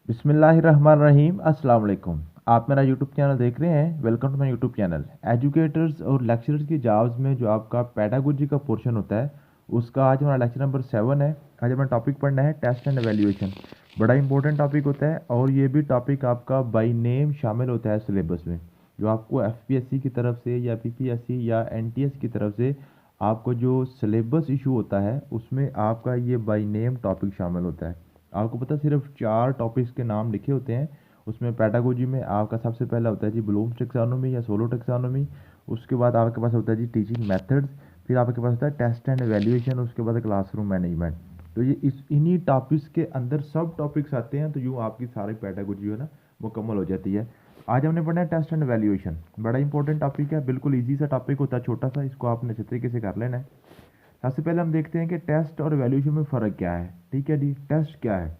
बिस्मिल्लाहिर्रहमानिर्रहीम। अस्सलाम वालेकुम। आप मेरा यूट्यूब चैनल देख रहे हैं। Welcome to my YouTube channel. Educators और लेक्चरर्स की जॉब्स में जो आपका पेडागोजी का पोर्शन होता है उसका आज हमारा लेक्चर नंबर 7 है। आज हमारा टॉपिक पढ़ना है टेस्ट एंड एवेल्यूएशन। बड़ा इंपॉर्टेंट टॉपिक होता है और ये भी टॉपिक आपका बाय नेम शामिल होता है सिलेबस में। जो आपको एफपीएससी की तरफ से या पीपीएससी या एनटीएस की तरफ से आपको जो सिलेबस इशू होता है उसमें आपका ये बाय नेम टॉपिक शामिल होता है। आपको पता सिर्फ 4 टॉपिक्स के नाम लिखे होते हैं। उसमें पेडागोजी में आपका सबसे पहला होता है जी ब्लूम्स टैक्सोनॉमी या सोलो टैक्सोनॉमी। उसके बाद आपके पास होता है जी टीचिंग मेथड्स। फिर आपके पास होता है टेस्ट एंड एवेल्यूएशन। उसके बाद क्लासरूम मैनेजमेंट। तो ये इन्हीं टॉपिक्स के अंदर सब टॉपिक्स आते हैं, तो यूँ आपकी सारी पेडागोजी जो है ना मुकम्मल हो जाती है। आज हमने पढ़ना है टेस्ट एंड एवेल्यूएशन। बड़ा इंपॉर्टेंट टॉपिक है, बिल्कुल ईजी सा टॉपिक होता है, छोटा सा। इसको आपने अच्छे तरीके से कर लेना है। सबसे पहले हम देखते हैं कि टेस्ट और एवेल्यूएशन में फ़र्क क्या है। ठीक है जी, टेस्ट क्या है?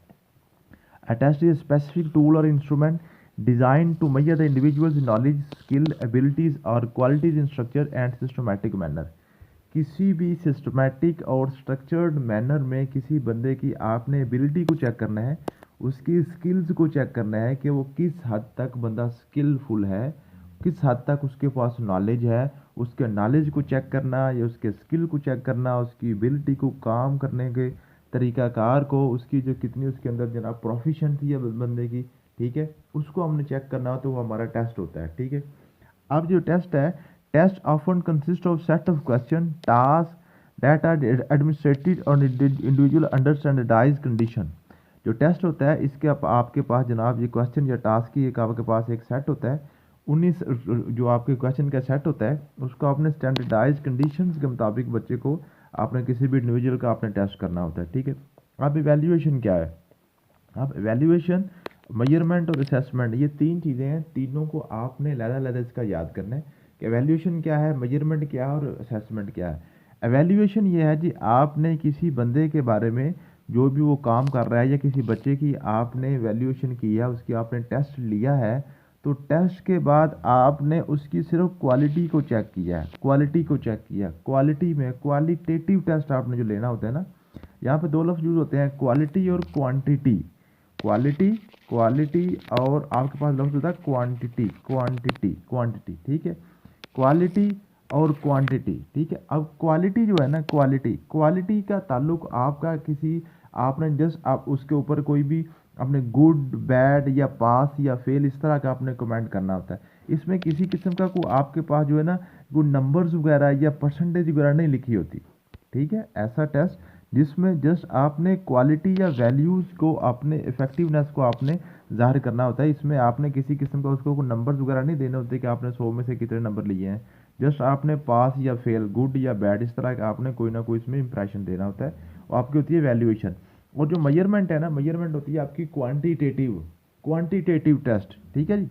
A test is a specific tool or instrument designed to measure the individual's knowledge, skill, abilities or qualities in structured and systematic manner. किसी भी सिस्टमैटिक और स्ट्रक्चर्ड मैनर में किसी बंदे की आपने एबिलिटी को चेक करना है, उसकी स्किल्स को चेक करना है कि वो किस हद तक बंदा स्किलफुल है, किस हद तक उसके पास नॉलेज है। उसके नॉलेज को चेक करना या उसके स्किल को चेक करना, उसकी एबिलिटी को काम करने के तरीक़ाकार को, उसकी जो कितनी उसके अंदर जनाब प्रोफिशेंसी है बंदे की, ठीक है, उसको हमने चेक करना हो तो वो हमारा टेस्ट होता है। ठीक है, अब जो टेस्ट है, test often consist of set of question task that are administered on individual under standardise condition. जो टेस्ट होता है इसके आपके पास जनाब ये क्वेश्चन या टास्क की एक आपके पास एक सेट होता है। 19 जो आपके क्वेश्चन का सेट होता है उसको आपने स्टैंडर्डाइज कंडीशंस के मुताबिक बच्चे को आपने किसी भी इंडिविजुअल का आपने टेस्ट करना होता है। ठीक है, अब इवैल्यूएशन क्या है? अब इवैल्यूएशन, मेजरमेंट और असेसमेंट, ये तीन चीज़ें हैं। तीनों को आपने लहदा इसका याद करना है कि इवैल्यूएशन क्या है, मेजरमेंट क्या है और असेसमेंट क्या है। इवैल्यूएशन ये है जी, आपने किसी बंदे के बारे में जो भी वो काम कर रहा है या किसी बच्चे की आपने इवैल्यूएशन किया, उसकी आपने टेस्ट लिया है, तो टेस्ट के बाद आपने उसकी सिर्फ क्वालिटी को चेक किया है, क्वालिटी को चेक किया। क्वालिटी में क्वालिटेटिव टेस्ट आपने जो लेना होता है ना, यहाँ पे दो लफ्ज़ यूज़ होते हैं, क्वालिटी और क्वांटिटी। क्वालिटी, क्वालिटी और आपके पास लफ्ज़ होता है क्वांटिटी, क्वांटिटी, क्वांटिटी। ठीक है, क्वालिटी और क्वांटिटी। ठीक है, अब क्वालिटी जो है ना, क्वालिटी, क्वालिटी का ताल्लुक आपका किसी आपने जस्ट आप उसके ऊपर कोई भी अपने गुड बैड या पास या फेल इस तरह का आपने कमेंट करना होता है। इसमें किसी किस्म का को आपके पास जो है ना वो नंबर्स वगैरह या परसेंटेज वगैरह नहीं लिखी होती। ठीक है, ऐसा टेस्ट जिसमें जस्ट आपने क्वालिटी या वैल्यूज़ को अपने इफेक्टिवनेस को आपने ज़ाहिर करना होता है। इसमें आपने किसी किस्म का उसको नंबर्स वगैरह नहीं देने होते कि आपने 100 में से कितने नंबर लिए हैं। जस्ट आपने पास या फेल, गुड या बैड, इस तरह का आपने कोई ना कोई इसमें इंप्रेशन देना होता है और आपकी होती है वैल्यूएशन। और जो मेजरमेंट है ना, मेजरमेंट होती है आपकी क्वांटिटेटिव, क्वांटिटेटिव टेस्ट। ठीक है जी,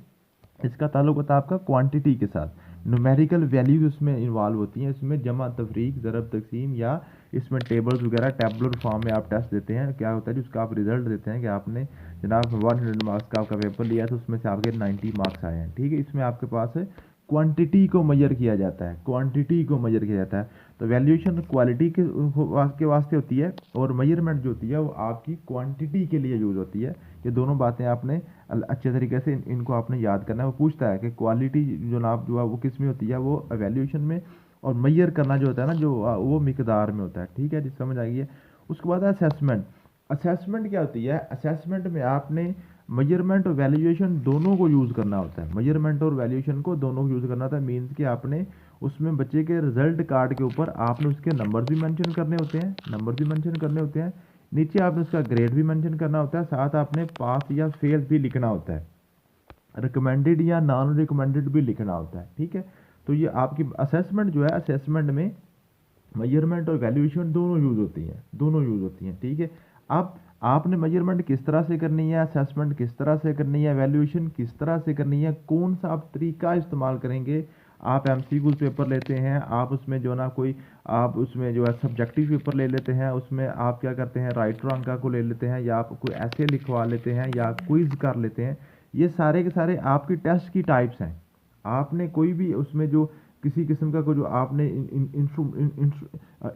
इसका ताल्लुक होता है आपका क्वांटिटी के साथ। न्यूमेरिकल वैल्यूज उसमें इन्वॉल्व होती हैं। इसमें जमा, तफरीक, ज़रब, तकसीम या इसमें टेबल्स वगैरह टेबलर फॉर्म में आप टेस्ट देते हैं। क्या होता है जी, उसका आप रिजल्ट देते हैं कि आपने जनाब 100 मार्क्स का आपका पेपर लिया तो उसमें से आपके 90 मार्क्स आए हैं। ठीक है, इसमें आपके पास क्वांटिटी को मेजर किया जाता है, क्वांटिटी को मेजर किया जाता है। तो वैल्यूएशन क्वालिटी के वास्ते होती है और मेजरमेंट जो होती है वो आपकी क्वांटिटी के लिए यूज़ होती है। ये दोनों बातें आपने अच्छे तरीके से इनको आपने याद करना है। वो पूछता है कि क्वालिटी जनाब जो है वो किस में होती है, वो वैल्यूएशन में, और मैयर करना जो होता है ना जो वो मिकदार में होता है। ठीक है जी, समझ आई है। उसके बाद असेसमेंट। असेसमेंट क्या होती है? असेसमेंट में आपने मेजरमेंट और वैल्यूएशन दोनों को यूज़ करना होता है। मेजरमेंट और वैल्यूएशन को दोनों को यूज़ करना होता है। मीन्स कि आपने उसमें बच्चे के रिजल्ट कार्ड के ऊपर आपने उसके नंबर भी मेंशन करने होते हैं, नंबर भी मेंशन करने होते हैं। नीचे आपने उसका ग्रेड भी मेंशन करना होता है, साथ आपने पास या फेल भी लिखना होता है, रिकमेंडेड या नॉन रिकमेंडेड भी लिखना होता है। ठीक है, तो ये आपकी असेसमेंट जो है, असेसमेंट में मेजरमेंट और वैल्यूएशन दोनों यूज़ होती हैं, दोनों यूज़ होती हैं। ठीक है, अब आपने मेजरमेंट किस तरह से करनी है, असेसमेंट किस तरह से करनी है, वैल्यूएशन किस तरह से करनी है, कौन सा आप तरीका इस्तेमाल करेंगे। आप एमसीक्यू पेपर लेते हैं, आप उसमें जो ना कोई आप उसमें जो है सब्जेक्टिव पेपर ले लेते हैं, उसमें आप क्या करते हैं राइटर अंका को ले लेते हैं, या आप कोई ऐसे लिखवा लेते हैं या क्विज कर लेते हैं। ये सारे के सारे आपकी टेस्ट की टाइप्स हैं। आपने कोई भी उसमें जो किसी किस्म का कोई जो आपने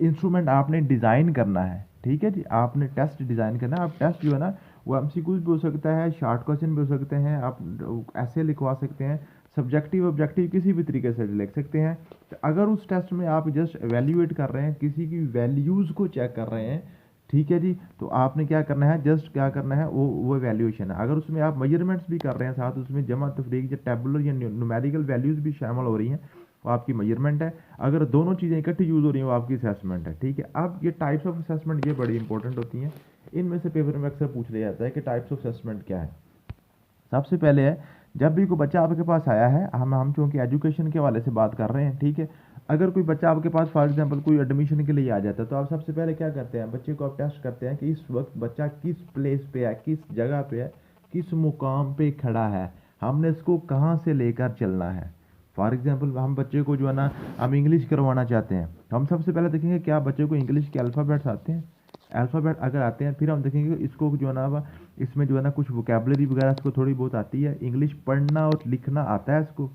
इंस्ट्रूमेंट आपने डिज़ाइन करना है। ठीक है जी, आपने टेस्ट डिज़ाइन करना है। आप टेस्ट जो है ना वो एमसीक्यूज भी हो सकता है, शॉर्ट क्वेश्चन भी हो सकते हैं, आप ऐसे लिखवा सकते हैं, सब्जेक्टिव ऑब्जेक्टिव किसी भी तरीके से लिख सकते हैं। तो अगर उस टेस्ट में आप जस्ट एवेल्यूएट कर रहे हैं, किसी की वैल्यूज़ को चेक कर रहे हैं, ठीक है जी, तो आपने क्या करना है, जस्ट क्या करना है, वो वैल्यूएशन है। अगर उसमें आप मेजरमेंट्स भी कर रहे हैं साथ, उसमें जमा तफरीक या टेबुलर या न्यूमेरिकल वैल्यूज़ भी शामिल हो रही हैं, वो आपकी मेजरमेंट है। अगर दोनों चीज़ें इकट्ठी यूज़ हो रही हैं, वो आपकी असेसमेंट है, ठीक है। अब ये टाइप्स ऑफ असेसमेंट ये बड़ी इंपॉर्टेंट होती हैं। इनमें से पेपर में अक्सर पूछ लिया जाता है कि टाइप्स ऑफ असेसमेंट क्या है। सबसे पहले है, जब भी कोई बच्चा आपके पास आया है, हम चूँकि एजुकेशन के हवाले से बात कर रहे हैं, ठीक है। अगर कोई बच्चा आपके पास फॉर एग्जांपल कोई एडमिशन के लिए आ जाता है, तो आप सबसे पहले क्या करते हैं, बच्चे को आप टेस्ट करते हैं कि इस वक्त बच्चा किस प्लेस पे है, किस जगह पे है, किस मुकाम पे खड़ा है, हमने इसको कहाँ से लेकर चलना है। फॉर एग्जांपल हम बच्चे को जो है ना, हम इंग्लिश करवाना चाहते हैं, तो हम सबसे पहले देखेंगे क्या बच्चे को इंग्लिश के अल्फ़ाबेट्स आते हैं। अल्फ़ाबेट अगर आते हैं, फिर हम देखेंगे इसको जो है ना, इसमें जो है ना कुछ वोकेबलरी वगैरह इसको थोड़ी बहुत आती है, इंग्लिश पढ़ना और लिखना आता है इसको,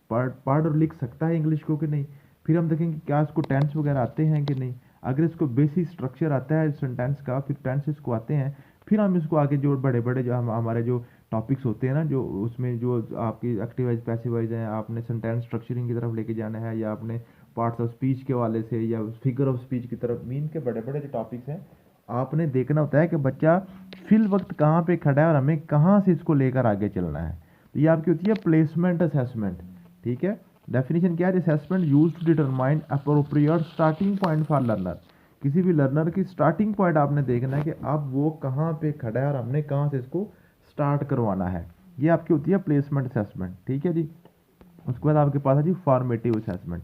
पढ़ पढ़ और लिख सकता है इंग्लिश को कि नहीं। फिर हम देखेंगे क्या इसको टेंस वगैरह आते हैं कि नहीं। अगर इसको बेसिक स्ट्रक्चर आता है सेंटेंस का, फिर टेंस इसको आते हैं, फिर हम इसको आगे जो बड़े बड़े जो हमारे जो टॉपिक्स होते हैं ना, जो उसमें जो आपकी एक्टिव वाइज पैसिव वाइज हैं, आपने सेंटेंस स्ट्रक्चरिंग की तरफ लेके जाना है, या आपने पार्ट्स ऑफ स्पीच के वाले से या फिगर ऑफ स्पीच की तरफ, मीन के बड़े बड़े जो टॉपिक्स हैं, आपने देखना होता है कि बच्चा फिल वक्त कहाँ पे खड़ा है और हमें कहाँ से इसको लेकर आगे चलना है। तो ये आपकी होती है प्लेसमेंट असेसमेंट, ठीक है। डेफिनेशन क्या है, assessment use to determine appropriate starting point for learner. किसी भी लर्नर की स्टार्टिंग पॉइंट आपने देखना है कि अब वो कहाँ पे खड़ा है और हमने कहाँ से इसको स्टार्ट करवाना है। ये आपकी होती है प्लेसमेंट असेसमेंट, ठीक है जी। उसके बाद आपके पास है जी फॉर्मेटिव असेसमेंट।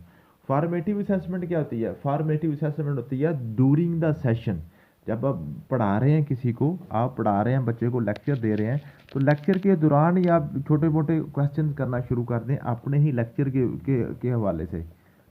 फॉर्मेटिव असेसमेंट क्या होती है, फॉर्मेटिव असेसमेंट होती है ड्यूरिंग द सेशन। जब आप पढ़ा रहे हैं किसी को, आप पढ़ा रहे हैं बच्चे को, लेक्चर दे रहे हैं, तो लेक्चर के दौरान ही आप छोटे मोटे क्वेश्चन करना शुरू कर दें अपने ही लेक्चर के हवाले से।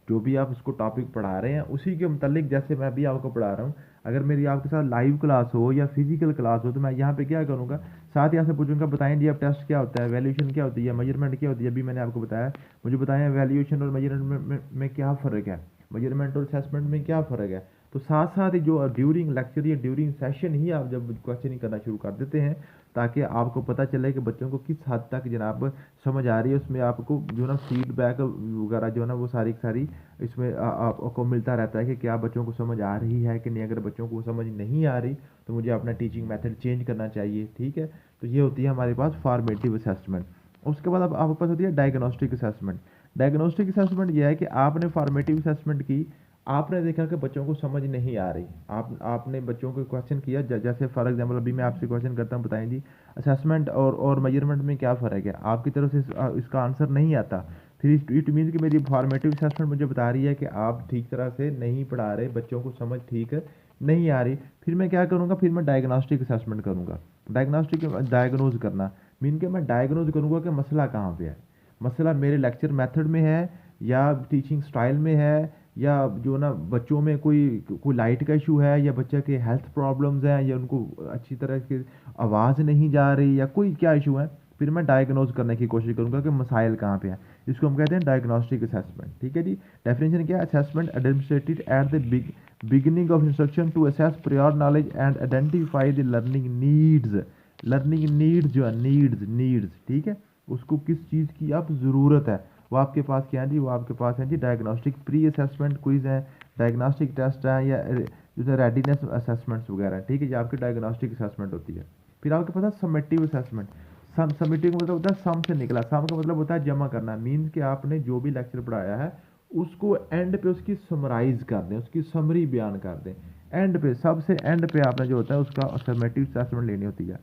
जो भी आप उसको टॉपिक पढ़ा रहे हैं उसी के मतलब, जैसे मैं भी आपको पढ़ा रहा हूँ, अगर मेरी आपके साथ लाइव क्लास हो या फिजिकल क्लास हो, तो मैं यहाँ पे क्या करूँगा, साथ यहाँ से पूछूंगा बताएं जी अब टेस्ट क्या होता है, वैल्यूएशन क्या होती है, मेजरमेंट क्या होती है। अभी मैंने आपको बताया, मुझे बताएं वैल्यूएशन और मेजरमेंट में क्या फ़र्क है, मेजरमेंट और असेसमेंट में क्या फ़र्क है। तो साथ साथ ही जो ड्यूरिंग लेक्चर या ड्यूरिंग सेशन ही आप जब क्वेश्चनिंग करना शुरू कर देते हैं, ताकि आपको पता चले कि बच्चों को किस हद तक जनाब समझ आ रही है, उसमें आपको जो ना फीडबैक वगैरह जो है ना, वो सारी सारी इसमें आपको मिलता रहता है कि क्या बच्चों को समझ आ रही है कि नहीं। अगर बच्चों को समझ नहीं आ रही तो मुझे अपना टीचिंग मेथड चेंज करना चाहिए, ठीक है। तो ये होती है हमारे पास फॉर्मेटिव असेसमेंट। उसके बाद अब आपके पास होती है डायग्नोस्टिक असेसमेंट। डायग्नोस्टिक असेसमेंट ये है कि आपने फॉर्मेटिव असेसमेंट की, आपने देखा कि बच्चों को समझ नहीं आ रही, आपने बच्चों को क्वेश्चन किया, जैसे फॉर एग्जांपल अभी मैं आपसे क्वेश्चन करता हूँ, बताएं जी असेसमेंट और मेजरमेंट में क्या फ़र्क है, आपकी तरफ से इसका आंसर नहीं आता, फिर इट मीन्स कि मेरी फॉर्मेटिव असेसमेंट मुझे बता रही है कि आप ठीक तरह से नहीं पढ़ा रहे, बच्चों को समझ ठीक नहीं आ रही। फिर मैं क्या करूँगा, फिर मैं डायग्नोस्टिक असेसमेंट करूँगा। डायग्नोस्टिक डायग्नोज करना मीन कि मैं डायग्नोज करूँगा कि मसला कहाँ पे है, मसला मेरे लेक्चर मेथड में है, या टीचिंग स्टाइल में है, या जो ना बच्चों में कोई लाइट का इशू है, या बच्चे के हेल्थ प्रॉब्लम्स हैं, या उनको अच्छी तरह की आवाज़ नहीं जा रही, या कोई क्या इशू है। फिर मैं डायग्नोज करने की कोशिश करूंगा कि मसाइल कहाँ पे हैं। इसको हम कहते हैं डायग्नोस्टिक असेसमेंट, ठीक है जी। डेफिनेशन क्या है, assessment administered at the beginning of instruction to assess prior knowledge and identify the learning needs. Learning needs जो है, नीड्स, ठीक है, उसको किस चीज़ की अब ज़रूरत है, वो आपके पास क्या है जी, वो आपके पास है जी डायग्नोस्टिक प्री असेसमेंट क्विज है, डायग्नोस्टिक टेस्ट है, या जैसे रेडीनेस असेसमेंट्स वगैरह, ठीक है, ये आपकी डायग्नोस्टिक असेसमेंट होती है। फिर आपके पास है समेटिव असेसमेंट। समेटिव मतलब होता है सम से निकला, सम का मतलब होता है जमा करना, मीन्स कि आपने जो भी लेक्चर पढ़ाया है उसको एंड पे उसकी समराइज कर दें, उसकी समरी बयान कर दें, एंड पे, सबसे एंड पे आपने जो होता है उसका समेटिव असेसमेंट लेनी होती है।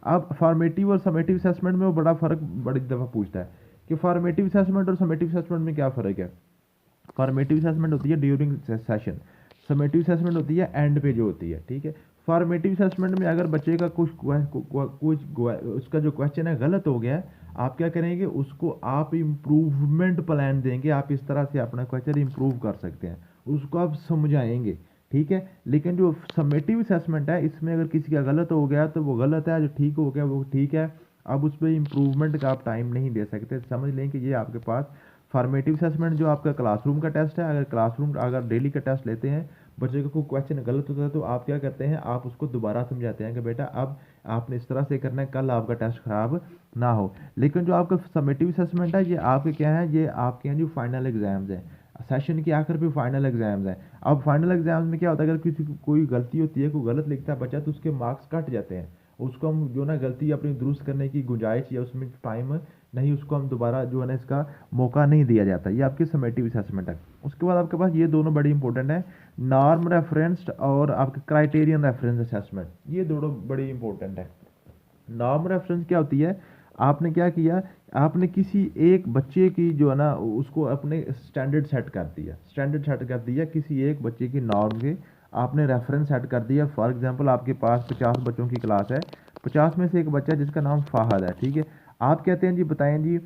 अब फॉर्मेटिव और समेटिव असेसमेंट में वो बड़ा फ़र्क बड़ी दफ़ा पूछता है कि फॉर्मेटिव असेसमेंट और समेटिव असेसमेंट में क्या फ़र्क है। फॉर्मेटिव असेसमेंट होती है ड्यूरिंग सेशन, समेटिव असेसमेंट होती है एंड पे जो होती है, ठीक है। फॉर्मेटिव असेसमेंट में अगर बच्चे का कुछ उसका जो क्वेश्चन है गलत हो गया है, आप क्या करेंगे, उसको आप इम्प्रूवमेंट प्लान देंगे, आप इस तरह से अपना क्वेश्चन इम्प्रूव कर सकते हैं, उसको आप समझाएंगे, ठीक है। लेकिन जो समेटिव असेसमेंट है, इसमें अगर किसी का गलत हो गया तो वो गलत है, जो ठीक हो गया वो ठीक है, अब उस पर इम्प्रूवमेंट का आप टाइम नहीं दे सकते। समझ लें कि ये आपके पास फॉर्मेटिव असेसमेंट जो आपका क्लासरूम का टेस्ट है, अगर क्लासरूम अगर डेली का टेस्ट लेते हैं, बच्चे का कोई क्वेश्चन गलत होता है तो आप क्या करते हैं, आप उसको दोबारा समझाते हैं कि बेटा अब आपने इस तरह से करना है, कल आपका टेस्ट खराब ना हो। लेकिन जो आपका समेटिव असेसमेंट है, ये आपके क्या है, ये आपके हैं जो फाइनल एग्जाम्स हैं, सेशन के आखिर पे फाइनल एग्जाम्स हैं। अब फाइनल एग्जाम्स में क्या होता है, अगर किसी को कोई गलती होती है, कोई गलत लिखता है बच्चा, तो उसके मार्क्स कट जाते हैं। उसको हम जो ना गलती अपनी दुरुस्त करने की गुंजाइश या उसमें टाइम नहीं, उसको हम दोबारा जो है ना इसका मौका नहीं दिया जाता। ये आपकी समेटिव असेसमेंट है। उसके बाद आपके पास ये दोनों बड़ी इंपॉर्टेंट है, नॉर्म रेफरेंस्ड और आपके क्राइटेरियन रेफरेंस असेसमेंट, ये दोनों बड़ी इंपॉर्टेंट है। नॉर्म रेफरेंस क्या होती है, आपने क्या किया, आपने किसी एक बच्चे की जो है ना उसको अपने स्टैंडर्ड सेट कर दिया, स्टैंडर्ड सेट कर दिया किसी एक बच्चे की नॉर्म के, आपने रेफरेंस सेट कर दिया। फॉर एग्जांपल आपके पास 50 बच्चों की क्लास है, 50 में से एक बच्चा जिसका नाम फाहद है, ठीक है। आप कहते हैं जी बताएं जी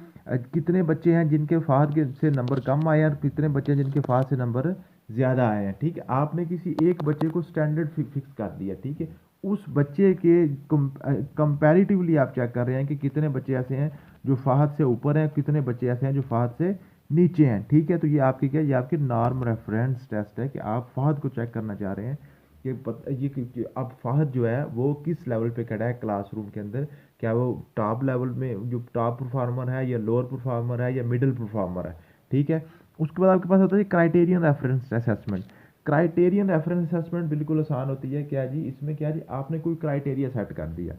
कितने बच्चे हैं जिनके फाहद के से नंबर कम आए हैं और कितने बच्चे हैं जिनके फाहद से नंबर ज़्यादा आए हैं, ठीक है। आपने किसी एक बच्चे को स्टैंडर्ड फिक्स कर दिया, ठीक है। उस बच्चे के कंपैरेटिवली आप चेक कर रहे हैं कि कितने बच्चे ऐसे हैं जो फाहद से ऊपर हैं, कितने बच्चे ऐसे हैं जो फाहद से नीचे हैं, ठीक है। तो ये आपकी क्या है, ये आपकी नॉर्म रेफरेंस टेस्ट है कि आप फाहद को चेक करना चाह रहे हैं कि अब फाहद जो है वो किस लेवल पे खड़ा है क्लासरूम के अंदर, क्या वो टॉप लेवल में जो टॉप परफॉर्मर है या लोअर परफॉर्मर है या मिडिल परफॉर्मर है, ठीक है। उसके बाद आपके पास होता है criterion reference assessment. Criterion reference assessment बिल्कुल आसान होती है, क्या जी इसमें क्या जी, आपने कोई क्राइटेरिया सेट कर दिया,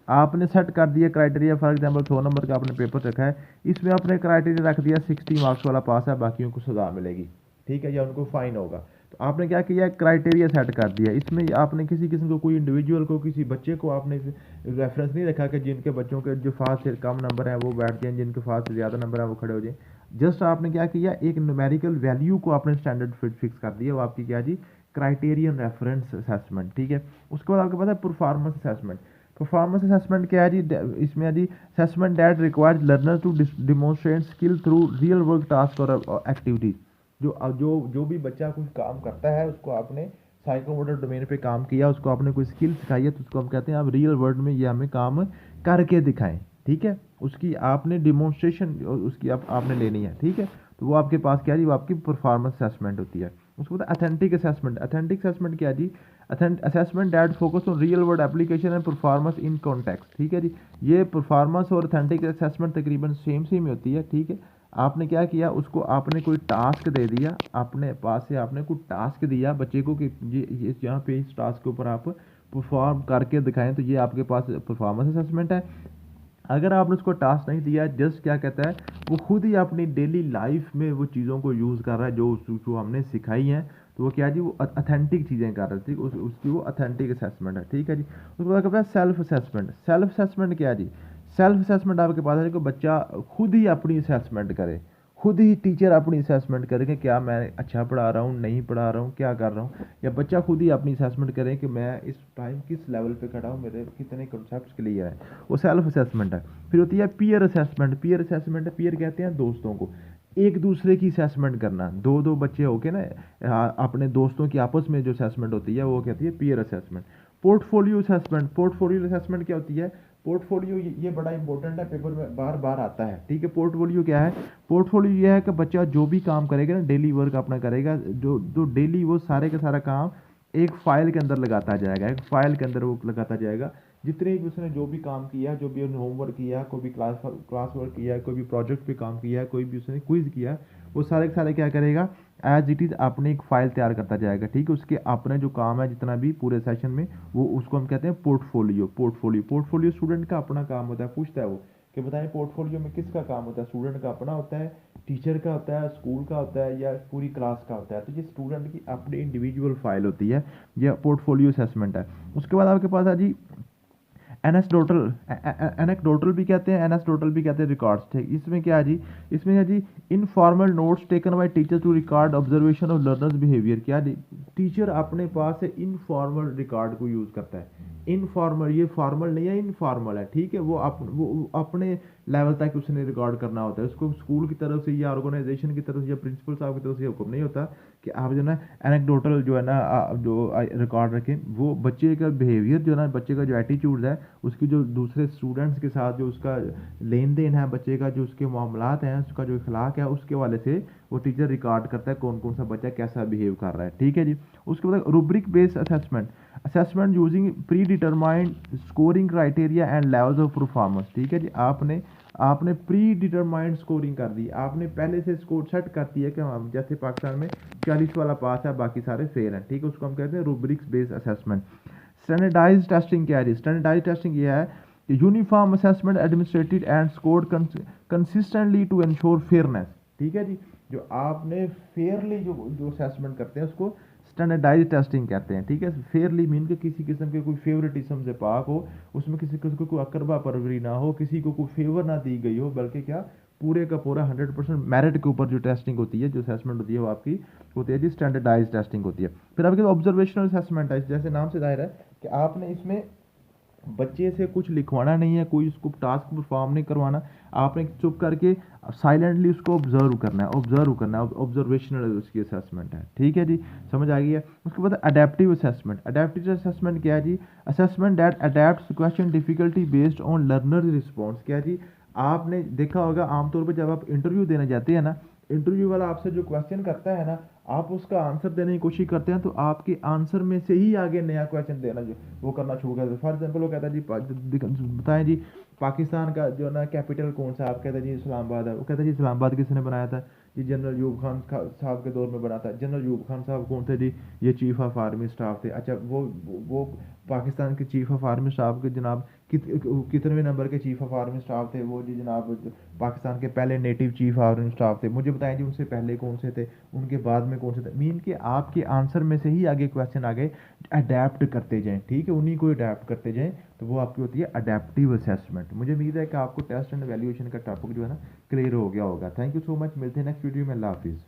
आपने सेट कर दिया क्राइटेरिया। फॉर एग्जांपल 100 नंबर का आपने पेपर रखा है, इसमें आपने क्राइटेरिया रख दिया 60 मार्क्स वाला पास है, बाकियों को सजा मिलेगी, ठीक है, या उनको फाइन होगा। तो आपने क्या किया, क्राइटेरिया सेट कर दिया। इसमें आपने किसी किस्म को, कोई इंडिविजुअल को, किसी बच्चे को आपने रेफरेंस नहीं रखा कि जिनके बच्चों के जो फास्ट से कम नंबर है वो बैठ जाएं, जिनके फास्ट से ज़्यादा नंबर है वो खड़े हो जाएं। जस्ट आपने क्या किया, एक न्यूमेरिकल वैल्यू को आपने स्टैंडर्ड फिक्स कर दिया, वो आपकी क्या जी, क्राइटेरियन रेफरेंस असेसमेंट, ठीक है। उसके बाद आपके पास है परफॉर्मेंस असेसमेंट। परफॉर्मेंस असेसमेंट क्या है जी, इसमें है जी assessment that requires learner to demonstrate skill through real work task और एक्टिविटीज। जो भी बच्चा कुछ काम करता है उसको आपने साइकोमोटर डोमेन पे काम किया, उसको आपने कोई स्किल सिखाई है, तो उसको हम कहते हैं आप रियल वर्ल्ड में ये हमें काम करके दिखाएं, ठीक है। उसकी आपने डिमोन्स्ट्रेशन उसकी आपने लेनी है, ठीक है। तो वो आपके पास क्या जी, वो आपकी परफॉर्मेंस असेसमेंट होती है। उसके बाद अथेंटिक असेसमेंट। अथेंटिक असेसमेंट क्या जी, assessment that focus on real world application and performance in context, ठीक है जी। ये परफॉर्मेंस और अथेंटिक असेसमेंट तकरीबन सेम सेम ही होती है, ठीक है। आपने क्या किया, उसको आपने कोई टास्क दे दिया, अपने पास से आपने कोई टास्क दिया बच्चे को कि ये यहाँ पे इस टास्क के ऊपर आप परफॉर्म करके दिखाएं, तो ये आपके पास परफॉर्मेंस असेसमेंट है। अगर आपने उसको टास्क नहीं दिया, जस्ट क्या कहता है, वो खुद ही अपनी डेली लाइफ में वो चीज़ों को यूज़ कर रहा है जो हमने सिखाई हैं, तो वो क्या जी, वो अथेंटिक चीज़ें कर रहा है, ठीक। उसकी वो अथेंटिक असेसमेंट है, ठीक है जी। उसके बाद कहता है सेल्फ असेसमेंट। सेल्फ असेसमेंट क्या जी, सेल्फ असेसमेंट आपके पास है कि बच्चा खुद ही अपनी असेसमेंट करे, खुद ही टीचर अपनी असेसमेंट करे कि क्या मैं अच्छा पढ़ा रहा हूँ, नहीं पढ़ा रहा हूँ, क्या कर रहा हूँ, या बच्चा खुद ही अपनी असेसमेंट करे कि मैं इस टाइम किस लेवल पे खड़ा हूँ, मेरे कितने कॉन्सेप्ट्स क्लियर हैं, वो सेल्फ असेसमेंट है। फिर होती है पीयर असेसमेंट। पीयर असेसमेंट है, पीयर कहते हैं दोस्तों को, एक दूसरे की असेसमेंट करना, दो दो बच्चे होके ना अपने दोस्तों की आपस में जो असेसमेंट होती है वो कहती है peer assessment. Portfolio assessment. Portfolio assessment क्या होती है, पोर्टफोलियो ये बड़ा इंपॉर्टेंट है, पेपर में बार बार आता है, ठीक है। पोर्टफोलियो क्या है, पोर्टफोलियो ये है कि बच्चा जो भी काम करेगा ना, डेली वर्क अपना करेगा, जो जो डेली वो सारे का सारा काम एक फाइल के अंदर लगाता जाएगा, एक फाइल के अंदर वो लगाता जाएगा। जितने भी उसने जो भी काम किया, जो भी उसने होमवर्क किया, कोई भी क्लास वर्क किया, कोई भी प्रोजेक्ट पे काम किया, कोई भी उसने क्विज किया, वो सारे के सारे क्या करेगा, एज इट इज़ अपने एक फाइल तैयार करता जाएगा, ठीक है। उसके अपने जो काम है जितना भी पूरे सेशन में, वो उसको हम कहते हैं पोर्टफोलियो। पोर्टफोलियो पोर्टफोलियो स्टूडेंट का अपना काम होता है। पूछता है वो कि बताएं पोर्टफोलियो में किसका काम होता है, स्टूडेंट का अपना होता है, टीचर का होता है, स्कूल का होता है, या पूरी क्लास का होता है। तो ये स्टूडेंट की अपनी इंडिविजुअल फाइल होती है, यह पोर्टफोलियो असेसमेंट है। उसके बाद आपके पास है जी एनेक्डोटल। एनेक्डोटल भी कहते हैं, एनेक्डोटल भी कहते हैं रिकॉर्ड्स, ठीक। इसमें क्या है जी, इसमें है जी informal notes taken by teacher to record observation of learners behaviour. क्या जी, टीचर अपने पास से इनफॉर्मल रिकॉर्ड को यूज़ करता है। इनफॉर्मल, ये फॉर्मल नहीं है, इनफॉर्मल है, ठीक है। वो अपने लेवल तक उसने रिकॉर्ड करना होता है, उसको स्कूल की तरफ से या ऑर्गेनाइजेशन की तरफ से या प्रिंसिपल साहब की तरफ से हुक्म नहीं होता कि आप जो है ना एनेक्डोटल जो है ना जो रिकॉर्ड रखें, वो बच्चे का बिहेवियर जो है ना, बच्चे का जो एटीट्यूड है, उसकी जो दूसरे स्टूडेंट्स के साथ जो उसका लेन देन है, बच्चे का जो उसके मामलात हैं, उसका जो इखलाक है, उसके वाले से वो टीचर रिकॉर्ड करता है कौन कौन सा बच्चा कैसा बिहेव कर रहा है। ठीक है जी। उसके बाद rubric based assessment, assessment using pre determined scoring criteria and levels of performance. ठीक है जी। आपने आपने प्री डिटरमाइंड स्कोरिंग कर दी, आपने पहले से स्कोर सेट कर दिया कि हम जैसे पाकिस्तान में 40 वाला पास है, बाकी सारे फेल हैं। ठीक है, उसको हम कहते हैं rubrics based assessment. Standardise testing क्या है जी? स्टैंडर्डाइज टेस्टिंग ये है कि uniform assessment administered and scored consistently to ensure fairness. ठीक है जी। जो आपने फेयरली जो जो असेसमेंट करते हैं उसको स्टैंडर्डाइज टेस्टिंग कहते हैं। ठीक है, फेयरली मीन के किसी किस्म के कोई फेवरेटिज्म से पाक हो, उसमें किसी किसी को कोई अकरबा परवरी ना हो, किसी को कोई फेवर ना दी गई हो, बल्कि क्या पूरे का पूरा 100% मेरिट के ऊपर जो टेस्टिंग होती है, जो असेसमेंट होती है, वो आपकी होती है जी स्टैंडर्डाइज टेस्टिंग होती है। फिर आपके ऑब्जर्वेशनल असेसमेंट है, जैसे नाम से जाहिर है कि आपने इसमें बच्चे से कुछ लिखवाना नहीं है, कोई उसको टास्क परफॉर्म नहीं करवाना, आपने चुप करके साइलेंटली उसको ऑब्जर्व करना है, ऑब्जर्व करना है, ऑब्जर्वेशनल उसकी असेसमेंट है। ठीक है जी, समझ आ गई है। उसके बाद अडेप्टिव असेसमेंट, अडेप्टिव असेसमेंट क्या है जी? Assessment that adapts question difficulty based on learner response. क्या है जी? आपने देखा होगा आमतौर पर जब आप इंटरव्यू देने जाते हैं ना, इंटरव्यू वाला आपसे जो क्वेश्चन करता है ना, आप उसका आंसर देने की कोशिश करते हैं, तो आपके आंसर में से ही आगे नया क्वेश्चन देना जो वो करना शुरू कर देते। फॉर एग्जाम्पल वो कहता है जी बताएं जी पाकिस्तान का जो ना कैपिटल कौन सा? आप कहते हैं जी इस्लामाबाद है। वो कहता है जी इस्लामाबाद किसने बनाया था? जी जनरल यूब खान साहब के दौर में बना था। जनरल यूब खान साहब कौन थे जी? ये चीफ ऑफ आर्मी स्टाफ थे। अच्छा, वो पाकिस्तान के चीफ ऑफ आर्मी स्टाफ के जनाब कितने नंबर के चीफ ऑफ आर्मी स्टाफ थे? वो जी जनाब पाकिस्तान के पहले नेटिव चीफ आर्मी स्टाफ थे। मुझे बताएं जी उनसे पहले कौन से थे, उनके बाद में कौन से थे? मीन कि आपके आंसर में से ही आगे क्वेश्चन आगे अडेप्ट करते जाएं। ठीक है, उन्हीं को अडेप्ट करते जाएं, तो वो आपकी होती है अडेप्टिव असेसमेंट। मुझे उम्मीद है कि आपको टेस्ट एंड वैल्यूएशन का टॉपिक जो है ना क्लियर हो गया होगा। थैंक यू सो मच, मिलते हैं नेक्स्ट वीडियो में। अल्लाह हाफिज़।